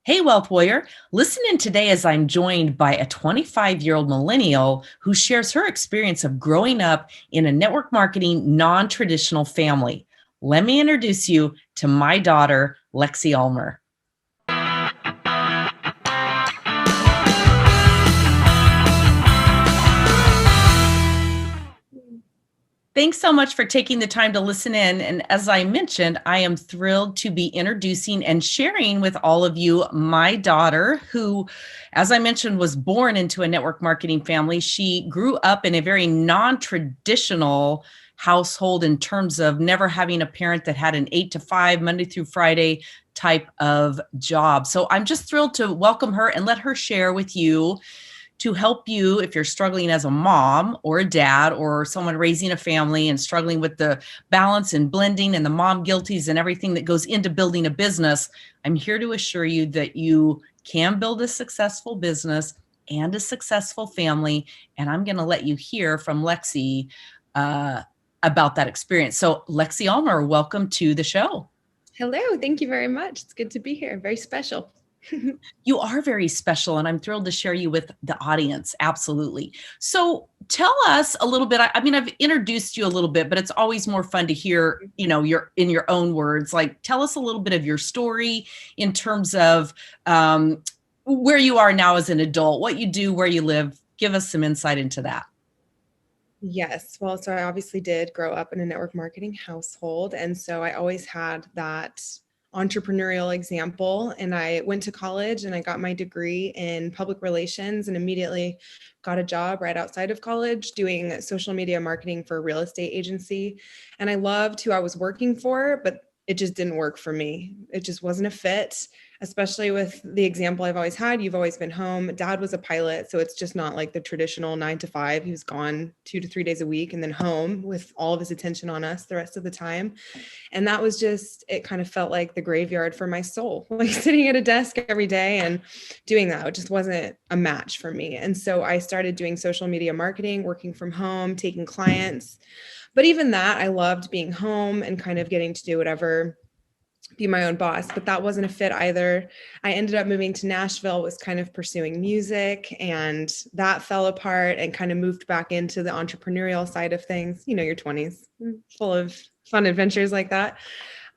Hey, Wealth Warrior. Listen in today as I'm joined by a 25-year-old millennial who shares her experience of growing up in a network marketing non-traditional family. Let me introduce you to my daughter, Lexi Ulmer. Thanks so much for taking the time to listen in. And as I mentioned, I am thrilled to be introducing and sharing with all of you my daughter, who, as I mentioned, was born into a network marketing family. She grew up in a very non-traditional household in terms of never having a parent that had an 8 to 5, Monday through Friday type of job. So I'm just thrilled to welcome her and let her share with you to help you if you're struggling as a mom or a dad or someone raising a family and struggling with the balance and blending and the mom guilties and everything that goes into building a business. I'm here to assure you that you can build a successful business and a successful family. And I'm going to let you hear from Lexi about that experience. So Lexi Ulmer, welcome to the show. Hello, thank you very much. It's good to be here. Very special. You are very special, and I'm thrilled to share you with the audience. Absolutely. So tell us a little bit. I mean, I've introduced you a little bit, but it's always more fun to hear, your in your own words. Like, tell us a little bit of your story in terms of where you are now as an adult, what you do, where you live. Give us some insight into that. Yes. Well, so I obviously did grow up in a network marketing household. And so I always had that entrepreneurial example. And I went to college and I got my degree in public relations and immediately got a job right outside of college doing social media marketing for a real estate agency. And I loved who I was working for, but it just didn't work for me. It just wasn't a fit, especially with the example I've always had. You've always been home. Dad was a pilot, so it's just not like the traditional 9 to 5. He was gone 2 to 3 days a week and then home with all of his attention on us the rest of the time. And that was just, it kind of felt like the graveyard for my soul, like sitting at a desk every day and doing that. It just wasn't a match for me. And so I started doing social media marketing, working from home, taking clients. But even that, I loved being home and kind of getting to do whatever, be my own boss, but that wasn't a fit either. I ended up moving to Nashville, was kind of pursuing music, and that fell apart and kind of moved back into the entrepreneurial side of things. You know, your 20s, full of fun adventures like that.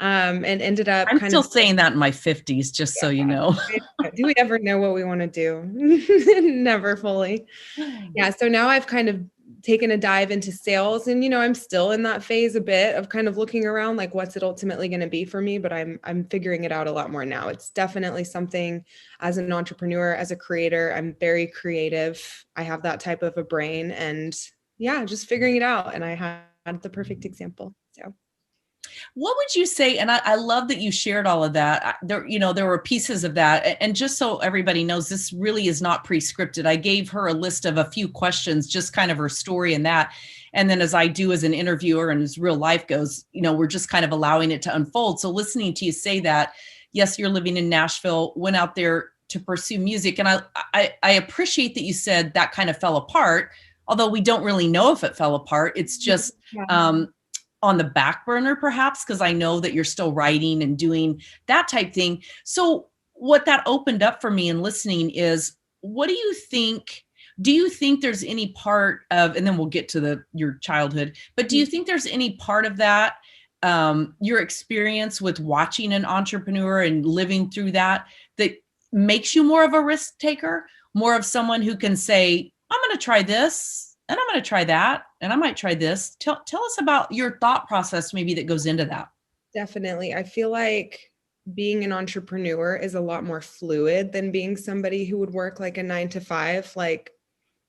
And ended up I'm kind still of, saying that in my 50s, just so you know. do we ever know what we want to do? Never fully. Yeah. So now I've kind of taken a dive into sales and, I'm still in that phase a bit of kind of looking around, like what's it ultimately going to be for me, but I'm figuring it out a lot more now. It's definitely something as an entrepreneur, as a creator, I'm very creative. I have that type of a brain and yeah, just figuring it out. And I had the perfect example. So What would you say? And I love that you shared all of that. There were pieces of that. And just so everybody knows, this really is not pre-scripted. I gave her a list of a few questions, just kind of her story and that. And then as I do as an interviewer and as real life goes, we're just kind of allowing it to unfold. So listening to you say that, yes, you're living in Nashville, went out there to pursue music. And I appreciate that you said that kind of fell apart, although we don't really know if it fell apart. It's just, yeah. on the back burner, perhaps, because I know that you're still writing and doing that type thing. So what that opened up for me in listening is, what do you think? Do you think there's any part of, and then we'll get to your childhood, but do you think there's any part of that, your experience with watching an entrepreneur and living through that makes you more of a risk taker, more of someone who can say, I'm going to try this and I'm going to try that and I might try this. Tell us about your thought process maybe that goes into that. Definitely. I feel like being an entrepreneur is a lot more fluid than being somebody who would work like a 9 to 5. Like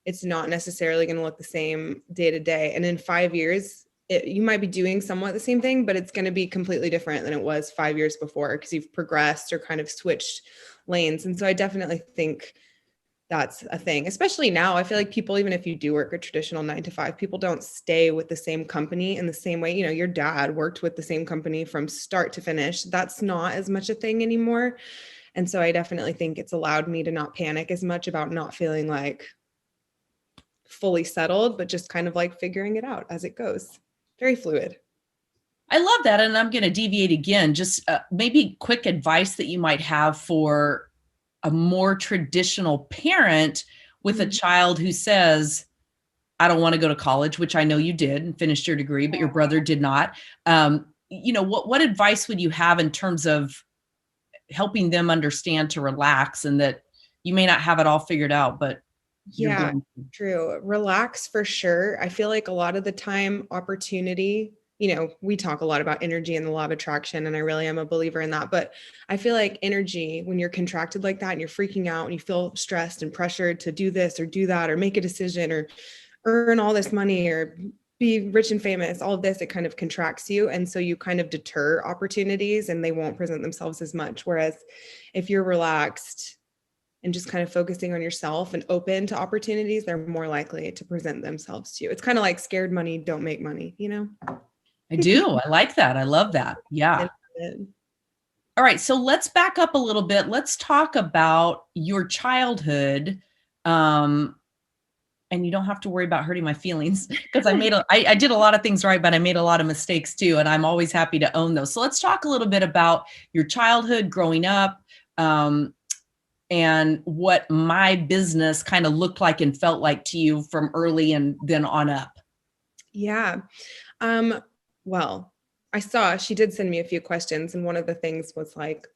it's not necessarily going to look the same day to day. And in 5 years, you might be doing somewhat the same thing, but it's going to be completely different than it was 5 years before because you've progressed or kind of switched lanes. And so I definitely think that's a thing, especially now. I feel like people, even if you do work a traditional 9 to 5, people don't stay with the same company in the same way. Your dad worked with the same company from start to finish. That's not as much a thing anymore. And so I definitely think it's allowed me to not panic as much about not feeling like fully settled, but just kind of like figuring it out as it goes. Very fluid. I love that. And I'm going to deviate again, just maybe quick advice that you might have for a more traditional parent with a child who says, I don't want to go to college, which I know you did and finished your degree, but your brother did not. What advice would you have in terms of helping them understand to relax and that you may not have it all figured out, but you're Yeah, going to? true. Relax for sure. I feel like a lot of the time, opportunity, we talk a lot about energy and the law of attraction, and I really am a believer in that. But I feel like energy, when you're contracted like that and you're freaking out and you feel stressed and pressured to do this or do that or make a decision or earn all this money or be rich and famous, all of this, it kind of contracts you. And so you kind of deter opportunities and they won't present themselves as much. Whereas if you're relaxed and just kind of focusing on yourself and open to opportunities, they're more likely to present themselves to you. It's kind of like scared money don't make money, I do. I like that. I love that. Yeah. All right. So let's back up a little bit. Let's talk about your childhood. And you don't have to worry about hurting my feelings because I did a lot of things right, but I made a lot of mistakes too. And I'm always happy to own those. So let's talk a little bit about your childhood growing up, and what my business kind of looked like and felt like to you from early and then on up. Yeah. Well, she did send me a few questions, and one of the things was like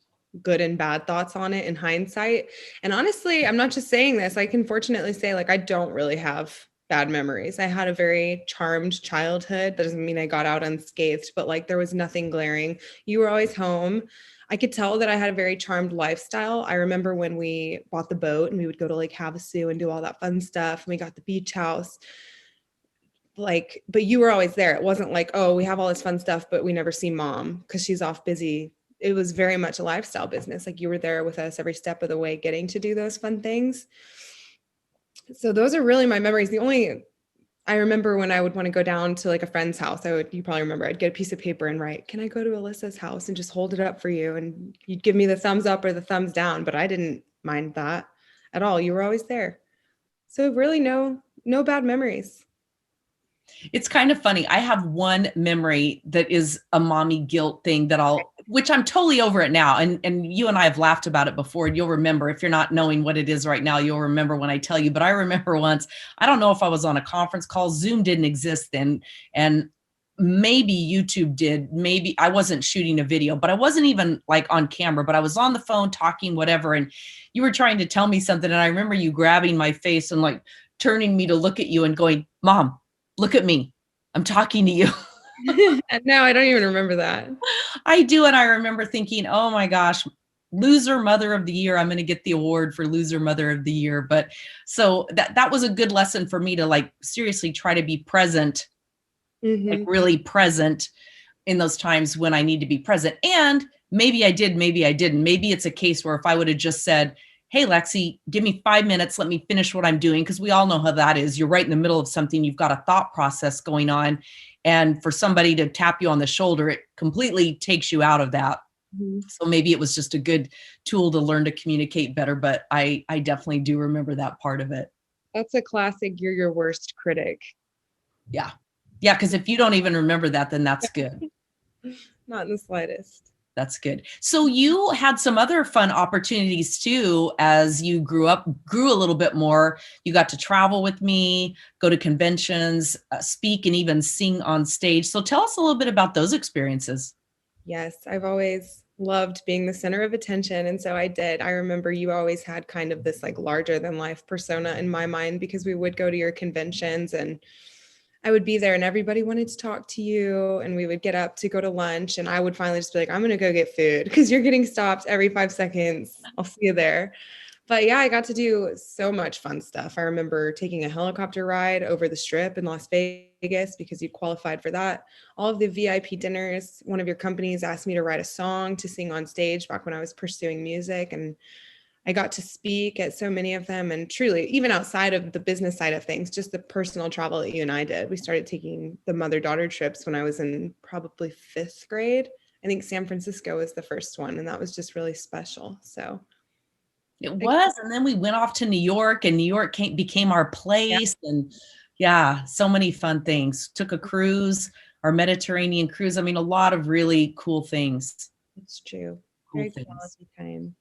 good and bad thoughts on it in hindsight. And honestly, I'm not just saying this. I can fortunately say like I don't really have bad memories. I had a very charmed childhood. That doesn't mean I got out unscathed, but like there was nothing glaring. You were always home. I could tell that I had a very charmed lifestyle. I remember when we bought the boat and we would go to Lake Havasu and do all that fun stuff. And we got the beach house. Like, but you were always there. It wasn't like, oh, we have all this fun stuff, but we never see mom because she's off busy. It was very much a lifestyle business. Like you were there with us every step of the way, getting to do those fun things. So those are really my memories. I remember when I would want to go down to like a friend's house, you probably remember, I'd get a piece of paper and write, can I go to Alyssa's house and just hold it up for you? And you'd give me the thumbs up or the thumbs down, but I didn't mind that at all. You were always there. So really no bad memories. It's kind of funny. I have one memory that is a mommy guilt thing which I'm totally over it now. And you and I have laughed about it before. And you'll remember, if you're not knowing what it is right now, you'll remember when I tell you. But I remember once, I don't know if I was on a conference call, Zoom didn't exist then. And maybe YouTube did. Maybe I wasn't shooting a video, but I wasn't even like on camera, but I was on the phone talking, whatever. And you were trying to tell me something. And I remember you grabbing my face and like turning me to look at you and going, Mom, look at me. I'm talking to you. No, I don't even remember that. I do. And I remember thinking, oh my gosh, loser mother of the year. I'm going to get the award for loser mother of the year. But so that was a good lesson for me to like seriously try to be present, like really present in those times when I need to be present. And maybe I did, maybe I didn't. Maybe it's a case where if I would have just said, hey, Lexi, give me 5 minutes. Let me finish what I'm doing. Because we all know how that is. You're right in the middle of something. You've got a thought process going on. And for somebody to tap you on the shoulder, it completely takes you out of that. So maybe it was just a good tool to learn to communicate better. But I definitely do remember that part of it. That's a classic, you're your worst critic. Yeah. Yeah. Because if you don't even remember that, then that's good. Not in the slightest. That's good. So you had some other fun opportunities too, as you grew a little bit more. You got to travel with me, go to conventions, speak, and even sing on stage. So tell us a little bit about those experiences. Yes, I've always loved being the center of attention. And so I did. I remember you always had kind of this like larger than life persona in my mind because we would go to your conventions and I would be there and everybody wanted to talk to you and we would get up to go to lunch and I would finally just be like, I'm going to go get food because you're getting stopped every 5 seconds. I'll see you there. But yeah, I got to do so much fun stuff. I remember taking a helicopter ride over the strip in Las Vegas because you qualified for that. All of the VIP dinners, one of your companies asked me to write a song to sing on stage back when I was pursuing music. And I got to speak at so many of them. And truly, even outside of the business side of things, just the personal travel that you and I did. We started taking the mother-daughter trips when I was in probably 5th grade. I think San Francisco was the first one. And that was just really special. So it was. And then we went off to New York and New York became our place. Yeah. And yeah, so many fun things. Took a cruise, our Mediterranean cruise. I mean, a lot of really cool things. It's true. Cool Very things. quality time.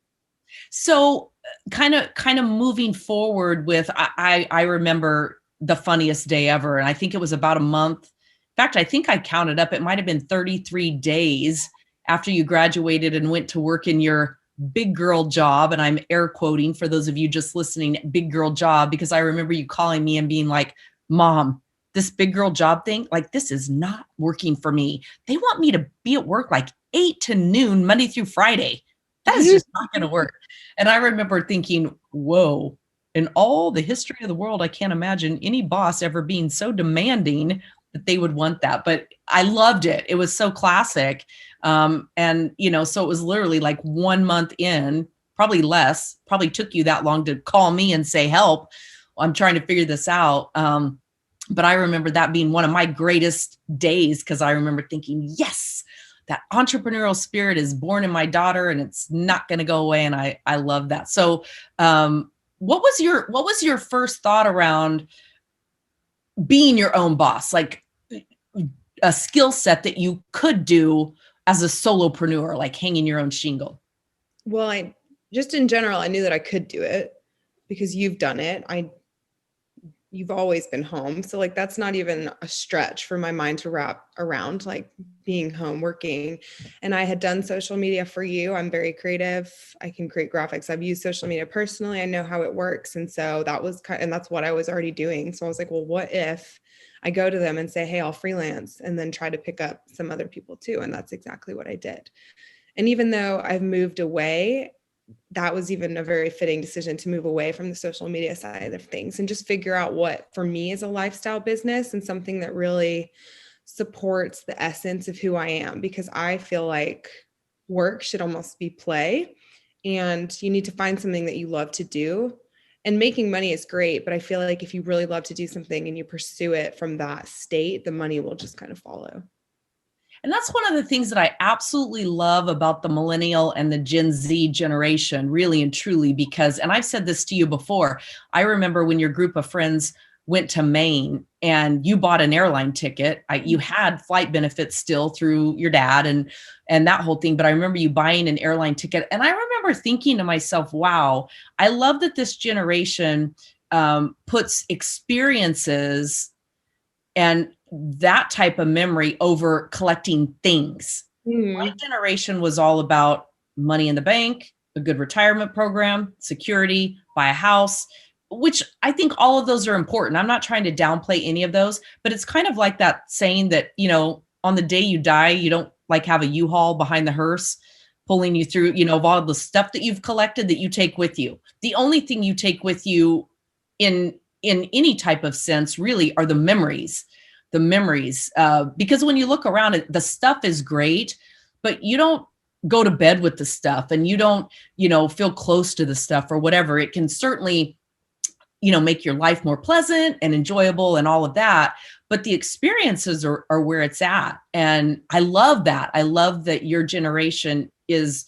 So kind of moving forward with, I remember the funniest day ever. And I think it was about a month. In fact, I think I counted up, it might've been 33 days after you graduated and went to work in your big girl job. And I'm air quoting for those of you just listening, big girl job, because I remember you calling me and being like, Mom, this big girl job thing, like, this is not working for me. They want me to be at work like 8 to noon, Monday through Friday. That is just not going to work. And I remember thinking, whoa, in all the history of the world, I can't imagine any boss ever being so demanding that they would want that. But I loved it. It was so classic. And, so it was literally like 1 month in, probably less, probably took you that long to call me and say, help, I'm trying to figure this out. But I remember that being one of my greatest days, because I remember thinking, yes, that entrepreneurial spirit is born in my daughter and it's not going to go away. And I love that. So what was your first thought around being your own boss, like a skill set that you could do as a solopreneur, like hanging your own shingle? Well, just in general, I knew that I could do it because you've done it. You've always been home. So like, that's not even a stretch for my mind to wrap around, like being home working. And I had done social media for you. I'm very creative. I can create graphics. I've used social media personally. I know how it works. And so and that's what I was already doing. So I was like, well, what if I go to them and say, hey, I'll freelance, and then try to pick up some other people too. And that's exactly what I did. And even though I've moved away, that was even a very fitting decision to move away from the social media side of things and just figure out what for me is a lifestyle business and something that really supports the essence of who I am, because I feel like work should almost be play, and you need to find something that you love to do. And making money is great, but I feel like if you really love to do something and you pursue it from that state, the money will just kind of follow. And that's one of the things that I absolutely love about the millennial and the Gen Z generation, really and truly, because, and I've said this to you before, I remember when your group of friends went to Maine and you bought an airline ticket. You had flight benefits still through your dad and that whole thing. But I remember you buying an airline ticket. And I remember thinking to myself, wow, I love that this generation puts experiences and that type of memory over collecting things. My generation was all about money in the bank, a good retirement program, security, buy a house, which I think all of those are important. I'm not trying to downplay any of those, but it's kind of like that saying that, on the day you die, you don't like have a U-Haul behind the hearse pulling you through, of all the stuff that you've collected that you take with you. The only thing you take with you in any type of sense really are the memories, because when you look around, the stuff is great, but you don't go to bed with the stuff and you don't, feel close to the stuff or whatever. It can certainly, make your life more pleasant and enjoyable and all of that. But the experiences are where it's at. And I love that. I love that your generation is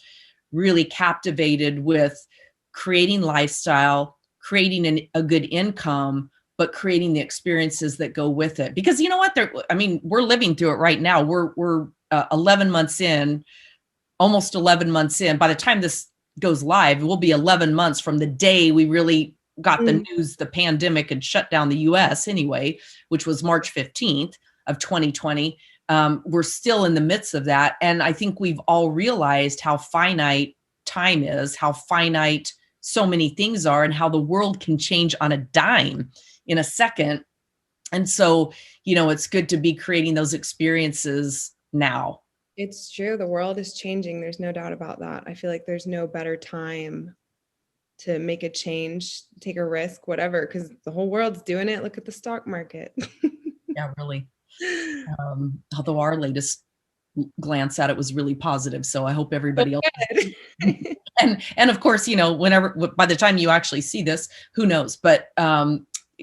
really captivated with creating lifestyle, creating a good income, but creating the experiences that go with it. Because you know what? We're living through it right now. We're 11 months in, almost 11 months in. By the time this goes live, it will be 11 months from the day we really got the news, the pandemic had shut down the US anyway, which was March 15th of 2020. We're still in the midst of that. And I think we've all realized how finite time is, how finite so many things are, and how the world can change on a dime in a second. And so, it's good to be creating those experiences now. It's true. The world is changing. There's no doubt about that. I feel like there's no better time to make a change, take a risk, whatever, because the whole world's doing it. Look at the stock market. Yeah, really. Although our latest glance at it was really positive. So I hope everybody else. And of course, by the time you actually see this, who knows, but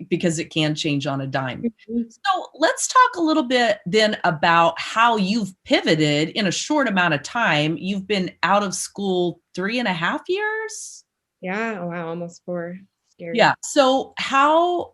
because it can change on a dime. So let's talk a little bit then about how you've pivoted in a short amount of time. You've been out of school 3.5 years. Yeah. Wow. Almost 4. Scary. Yeah. So how,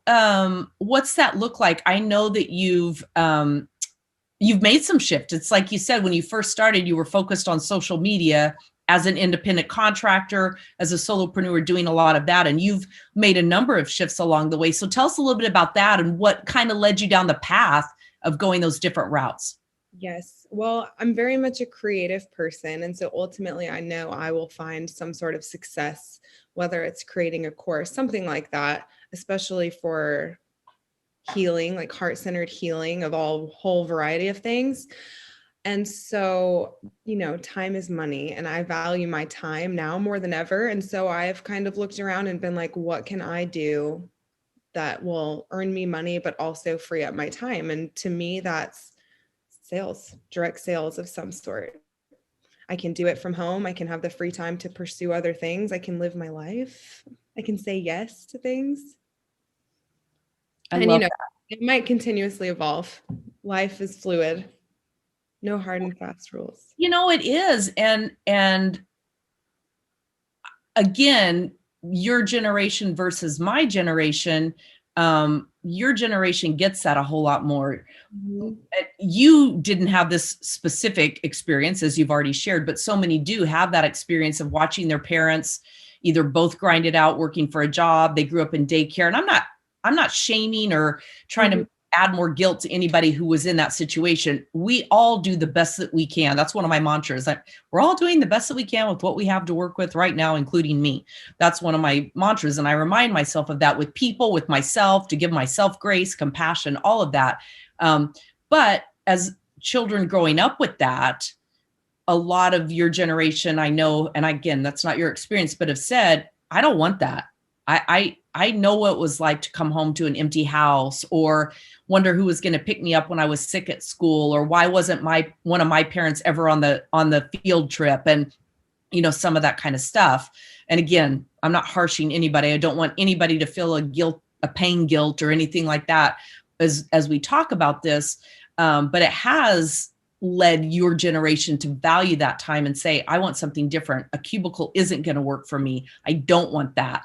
what's that look like? I know that you've made some shift. It's like you said, when you first started, you were focused on social media as an independent contractor, as a solopreneur, doing a lot of that. And you've made a number of shifts along the way. So tell us a little bit about that and what kind of led you down the path of going those different routes. Yes. Well, I'm very much a creative person. And so ultimately, I know I will find some sort of success, whether it's creating a course, something like that, especially for healing, like heart-centered healing of all whole variety of things. And so, time is money, and I value my time now more than ever. And so I've kind of looked around and been like, what can I do that will earn me money, but also free up my time? And to me, that's sales, direct sales of some sort. I can do it from home. I can have the free time to pursue other things. I can live my life. I can say yes to things. I And, love it might continuously evolve. Life is fluid. No hard and fast rules. it is. And again, your generation versus my generation, your generation gets that a whole lot more. Mm-hmm. You didn't have this specific experience, as you've already shared, but so many do have that experience of watching their parents either both grind it out working for a job. They grew up in daycare. And I'm not shaming or trying to add more guilt to anybody who was in that situation. We all do the best that we can. That's one of my mantras. We're all doing the best that we can with what we have to work with right now, including me. That's one of my mantras. And I remind myself of that with people, with myself, to give myself grace, compassion, all of that. But as children growing up with that, a lot of your generation, I know, and again, that's not your experience, but have said, I don't want that. I know what it was like to come home to an empty house, or wonder who was going to pick me up when I was sick at school, or why wasn't one of my parents ever on the field trip, and some of that kind of stuff. And again, I'm not harshing anybody. I don't want anybody to feel a pain guilt or anything like that as we talk about this. But it has led your generation to value that time and say, I want something different. A cubicle isn't going to work for me. I don't want that.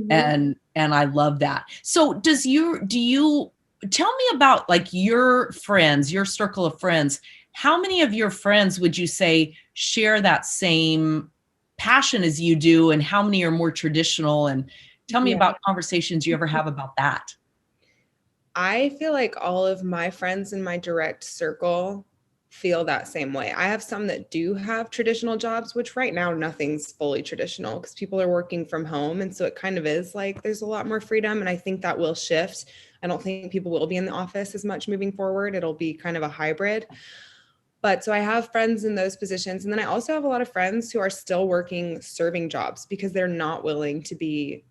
And I love that. So do you tell me about like your friends, your circle of friends? How many of your friends would you say share that same passion as you do? And how many are more traditional? And tell me about conversations you ever have about that. I feel like all of my friends in my direct circle feel that same way. I have some that do have traditional jobs, which right now nothing's fully traditional because people are working from home. And so it kind of is like there's a lot more freedom. And I think that will shift. I don't think people will be in the office as much moving forward. It'll be kind of a hybrid. But so I have friends in those positions. And then I also have a lot of friends who are still working serving jobs because they're not willing to be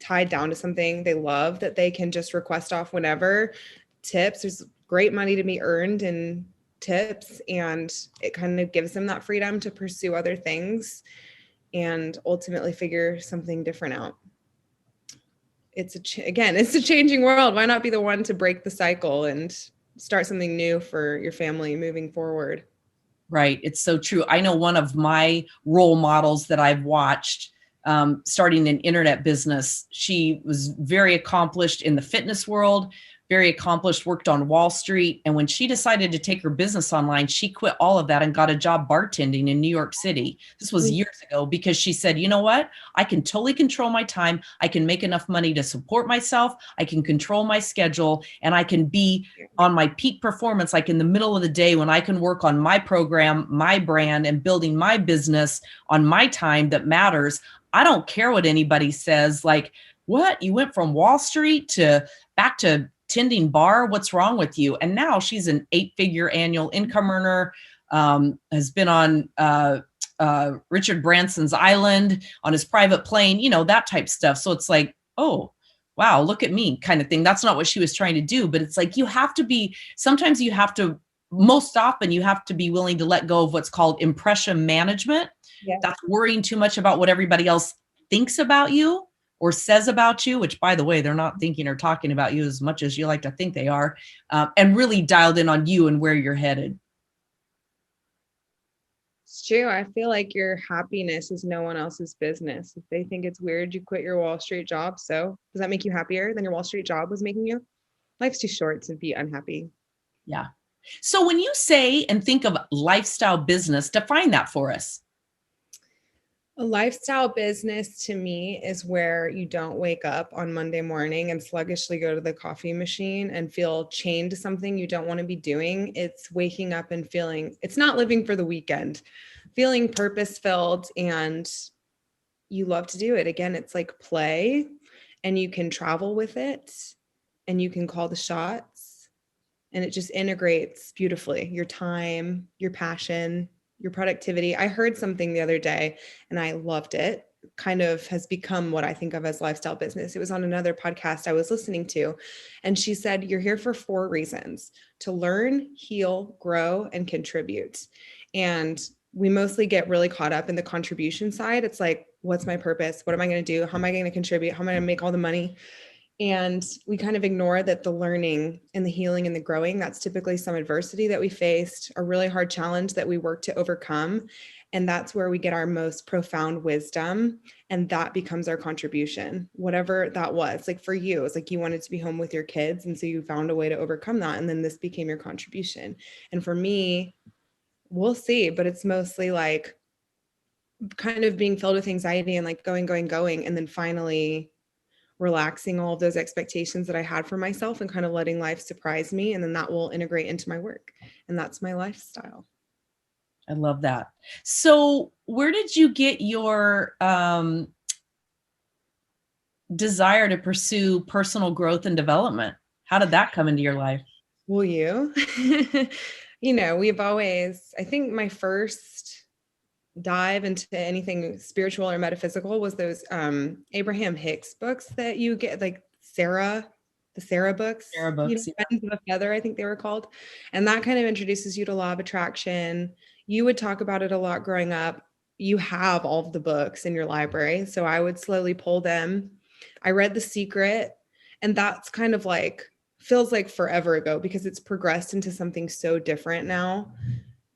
tied down to something they love that they can just request off whenever. Tips, there's great money to be earned in tips, and it kind of gives them that freedom to pursue other things and ultimately figure something different out. It's a changing world. Why not be the one to break the cycle and start something new for your family moving forward? Right. It's so true. I know one of my role models that I've watched starting an internet business. She was very accomplished in the fitness world, very accomplished, worked on Wall Street. And when she decided to take her business online, she quit all of that and got a job bartending in New York City. This was years ago, because she said, you know what? I can totally control my time. I can make enough money to support myself. I can control my schedule, and I can be on my peak performance, like in the middle of the day when I can work on my program, my brand, and building my business on my time that matters. I don't care what anybody says. Like, what? You went from Wall Street to back to tending bar? What's wrong with you? And now she's an 8-figure annual income earner, has been on Richard Branson's island on his private plane, that type stuff. So it's like, oh, wow, look at me kind of thing. That's not what she was trying to do. But it's like, sometimes you have to, most often you have to be willing to let go of what's called impression management. Yeah. That's worrying too much about what everybody else thinks about you or says about you, which, by the way, they're not thinking or talking about you as much as you like to think they are, and really dialed in on you and where you're headed. It's true. I feel like your happiness is no one else's business. If they think it's weird you quit your Wall Street job, so does that make you happier than your Wall Street job was making you? Life's too short to be unhappy. Yeah. So when you say and think of lifestyle business, define that for us. A lifestyle business to me is where you don't wake up on Monday morning and sluggishly go to the coffee machine and feel chained to something you don't want to be doing. It's waking up and feeling, it's not living for the weekend, feeling purpose filled, and you love to do it. Again, it's like play, and you can travel with it, and you can call the shots, and it just integrates beautifully your time, your passion, your productivity. I heard something the other day and I loved it. Kind of has become what I think of as lifestyle business. It was on another podcast I was listening to, and she said, you're here for 4 reasons: to learn, heal, grow, and contribute. And we mostly get really caught up in the contribution side. It's like, what's my purpose? What am I going to do? How am I going to contribute? How am I going to make all the money? And we kind of ignore that the learning and the healing and the growing, that's typically some adversity that we faced, a really hard challenge that we work to overcome. And that's where we get our most profound wisdom. And that becomes our contribution, whatever that was. Like for you, it's like you wanted to be home with your kids. And so you found a way to overcome that. And then this became your contribution. And for me, we'll see, but it's mostly like kind of being filled with anxiety and like going. And then finally relaxing all of those expectations that I had for myself and kind of letting life surprise me. And then that will integrate into my work. And that's my lifestyle. I love that. So where did you get your desire to pursue personal growth and development? How did that come into your life? Will you? We've always, I think my first dive into anything spiritual or metaphysical was those Abraham Hicks books that you get, like the Sarah books, Sarah books, yeah. Friends of a Feather, I think they were called. And that kind of introduces you to law of attraction. You would talk about it a lot growing up. You have all of the books in your library. So I would slowly pull them. I read The Secret, and that's kind of like, feels like forever ago because it's progressed into something so different now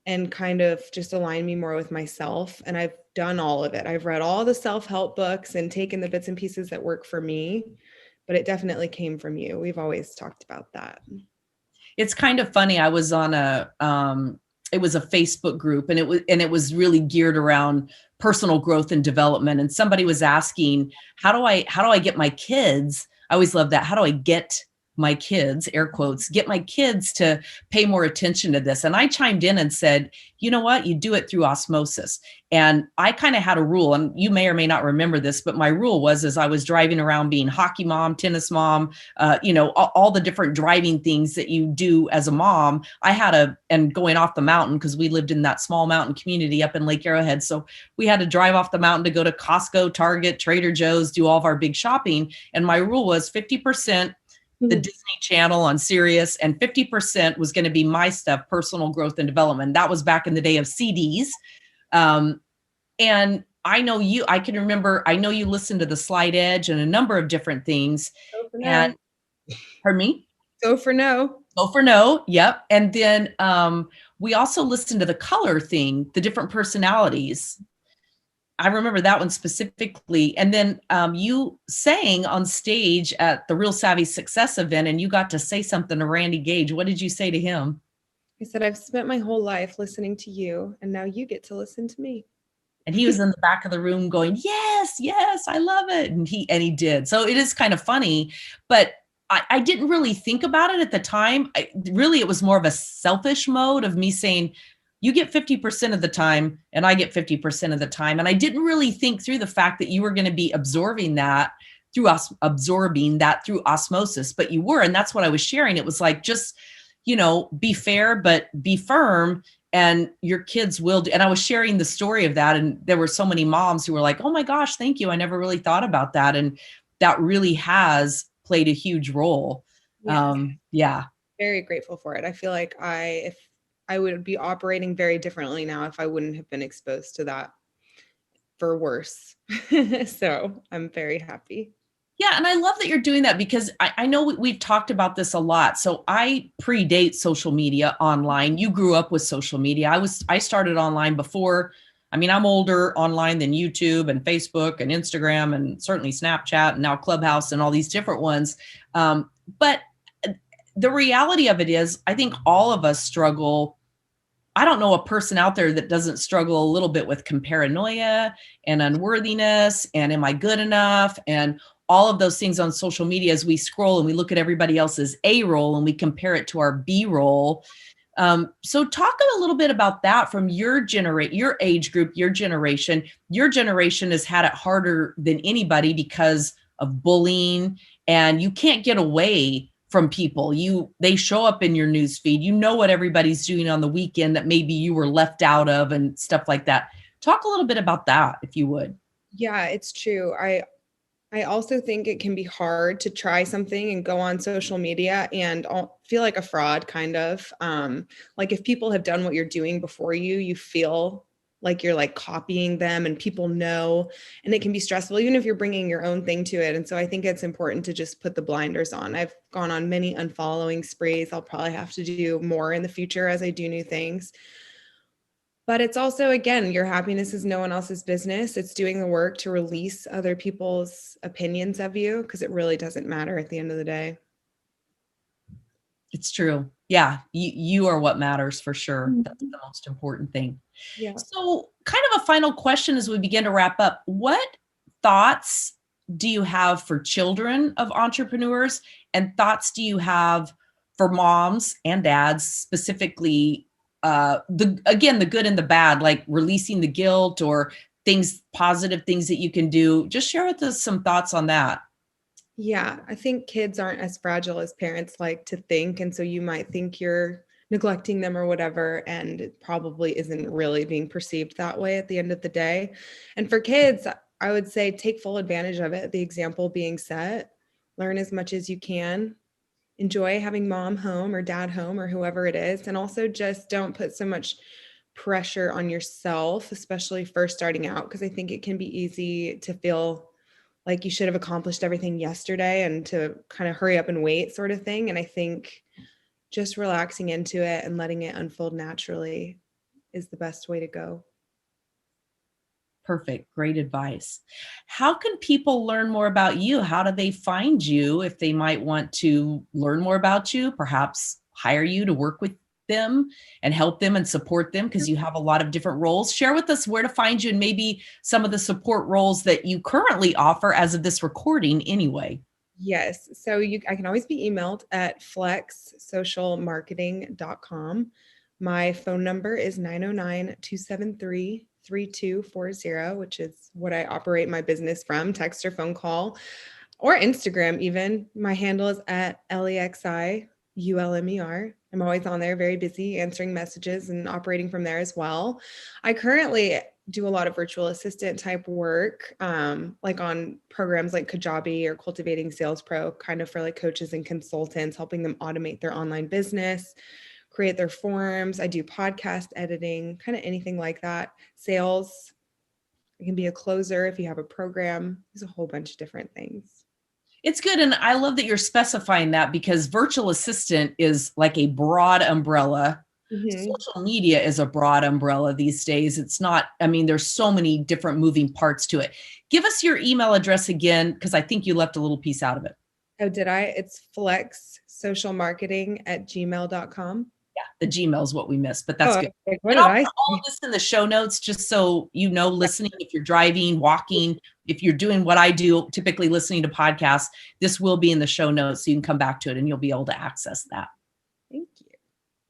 and kind of just align me more with myself. And I've done all of it. I've read all the self-help books and taken the bits and pieces that work for me, but it definitely came from you. We've always talked about that. It's kind of funny. I was on it was a Facebook group, and it was really geared around personal growth and development. And somebody was asking, how do I get my kids? I always love that. How do I get my kids, air quotes, get my kids to pay more attention to this? And I chimed in and said, you know what? You do it through osmosis. And I kind of had a rule, and you may or may not remember this, but my rule was, as I was driving around being hockey mom, tennis mom, all the different driving things that you do as a mom, and going off the mountain, because we lived in that small mountain community up in Lake Arrowhead. So we had to drive off the mountain to go to Costco, Target, Trader Joe's, do all of our big shopping. And my rule was 50% the Disney Channel on Sirius, and 50% was going to be my stuff, personal growth and development. That was back in the day of CDs. And I know I can remember, I know you listened to The Slight Edge and a number of different things. And pardon me? Go for No. Go for No. Yep. And then we also listened to The Color Thing, the different personalities. I remember that one specifically. And then you sang on stage at the Real Savvy Success event, and you got to say something to Randy Gage. What did you say to him? I said, I've spent my whole life listening to you, and now you get to listen to me. And he was in the back of the room going, yes, I love it. And he did. So it is kind of funny, but I didn't really think about it at the time. It was more of a selfish mode of me saying, you get 50% of the time and I get 50% of the time. And I didn't really think through the fact that you were going to be absorbing that through osmosis, but you were. And that's what I was sharing. It was like, just, be fair, but be firm, and your kids will do. And I was sharing the story of that. And there were so many moms who were like, oh my gosh, thank you. I never really thought about that. And that really has played a huge role. Yeah. Very grateful for it. I feel like if I would be operating very differently now if I wouldn't have been exposed to that, for worse. So I'm very happy. Yeah. And I love that you're doing that, because I know we've talked about this a lot. So I predate social media online. You grew up with social media. I started online before. I mean, I'm older online than YouTube and Facebook and Instagram and certainly Snapchat and now Clubhouse and all these different ones. But the reality of it is, I think all of us struggle I don't know a person out there that doesn't struggle a little bit with paranoia and unworthiness and am I good enough and all of those things on social media as we scroll and we look at everybody else's A roll and we compare it to our B roll. So talk a little bit about that from your your age group, your generation. Your generation has had it harder than anybody because of bullying, and you can't get away from people. They show up in your news feed. You know what everybody's doing on the weekend that maybe you were left out of and stuff like that. Talk a little bit about that, if you would. Yeah, it's true. I also think it can be hard to try something and go on social media and feel like a fraud, kind of. Like if people have done what you're doing before you, you feel like you're like copying them and people know, and it can be stressful, even if you're bringing your own thing to it. And so I think it's important to just put the blinders on. I've gone on many unfollowing sprees. I'll probably have to do more in the future as I do new things. But it's also, again, your happiness is no one else's business. It's doing the work to release other people's opinions of you, because it really doesn't matter at the end of the day. It's true. Yeah, you are what matters for sure. Mm-hmm. That's the most important thing. Yeah. So, kind of a final question as we begin to wrap up. What thoughts do you have for children of entrepreneurs, and thoughts do you have for moms and dads, specifically the good and the bad, like releasing the guilt or positive things that you can do? Just share with us some thoughts on that. Yeah, I think kids aren't as fragile as parents like to think. And so you might think you're neglecting them or whatever, and it probably isn't really being perceived that way at the end of the day. And for kids, I would say take full advantage of it. The example being set, learn as much as you can, enjoy having mom home or dad home or whoever it is. And also just don't put so much pressure on yourself, especially first starting out, because I think it can be easy to feel like you should have accomplished everything yesterday and to kind of hurry up and wait sort of thing. And I think just relaxing into it and letting it unfold naturally is the best way to go. Perfect. Great advice. How can people learn more about you? How do they find you if they might want to learn more about you, perhaps hire you to work with them and help them and support them because you have a lot of different roles? Share with us where to find you and maybe some of the support roles that you currently offer as of this recording anyway. Yes. So I can always be emailed at flexsocialmarketing.com. My phone number is 909-273-3240, which is what I operate my business from, text or phone call, or Instagram even. My handle is at LEXIULMER. I'm always on there, very busy answering messages and operating from there as well. I currently do a lot of virtual assistant type work, like on programs like Kajabi or Cultivating Sales Pro, kind of for like coaches and consultants, helping them automate their online business, create their forms. I do podcast editing, kind of anything like that. Sales. It can be a closer if you have a program. There's a whole bunch of different things. It's good. And I love that you're specifying that because virtual assistant is like a broad umbrella. Mm-hmm. Social media is a broad umbrella these days. It's not, I mean, there's so many different moving parts to it. Give us your email address again, because I think you left a little piece out of it. Oh, did I? It's flexsocialmarketing@gmail.com. Yeah, the Gmail is what we missed, but that's good. Like, what And did I'll I put all of this in the show notes just so you know, listening, if you're driving, walking, if you're doing what I do, typically listening to podcasts, this will be in the show notes so you can come back to it and you'll be able to access that. Thank you.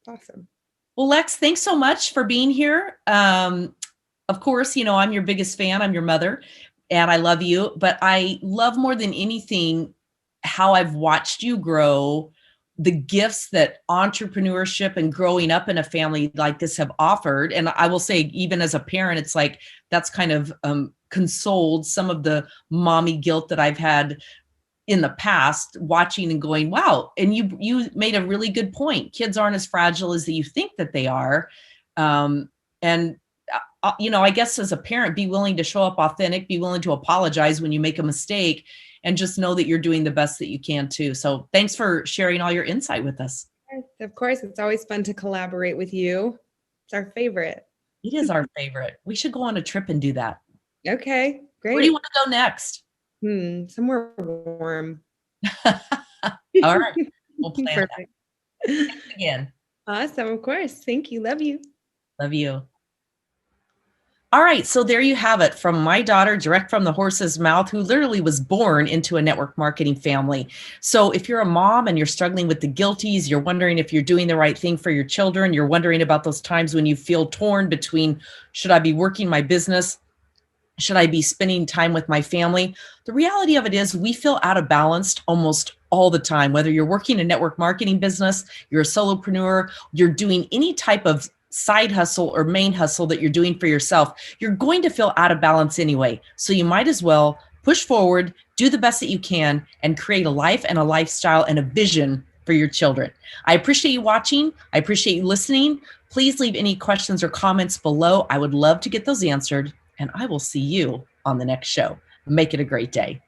Awesome. Well, Lex, thanks so much for being here. Of course, you know, I'm your biggest fan. I'm your mother and I love you, but I love more than anything how I've watched you grow, the gifts that entrepreneurship and growing up in a family like this have offered. And I will say, even as a parent, it's like that's kind of consoled some of the mommy guilt that I've had in the past, watching and going, wow. And you made a really good point. Kids aren't as fragile as you think that they are. And you know, I guess as a parent, be willing to show up authentic, be willing to apologize when you make a mistake, and just know that you're doing the best that you can too. So thanks for sharing all your insight with us. Of course, it's always fun to collaborate with you. It's our favorite. It is our favorite. We should go on a trip and do that. Okay, great. Where do you want to go next? Somewhere warm. All right. We'll plan Perfect. that. Thanks again. Awesome. Of course. Thank you. Love you. Love you. All right, so there you have it from my daughter, direct from the horse's mouth, who literally was born into a network marketing family. So if you're a mom and you're struggling with the guilties, you're wondering if you're doing the right thing for your children, you're wondering about those times when you feel torn between, should I be working my business? Should I be spending time with my family? The reality of it is we feel out of balance almost all the time, whether you're working a network marketing business, you're a solopreneur, you're doing any type of side hustle or main hustle that you're doing for yourself, you're going to feel out of balance anyway. So you might as well push forward, do the best that you can, and create a life and a lifestyle and a vision for your children. I appreciate you watching. I appreciate you listening. Please leave any questions or comments below. I would love to get those answered, and I will see you on the next show. Make it a great day.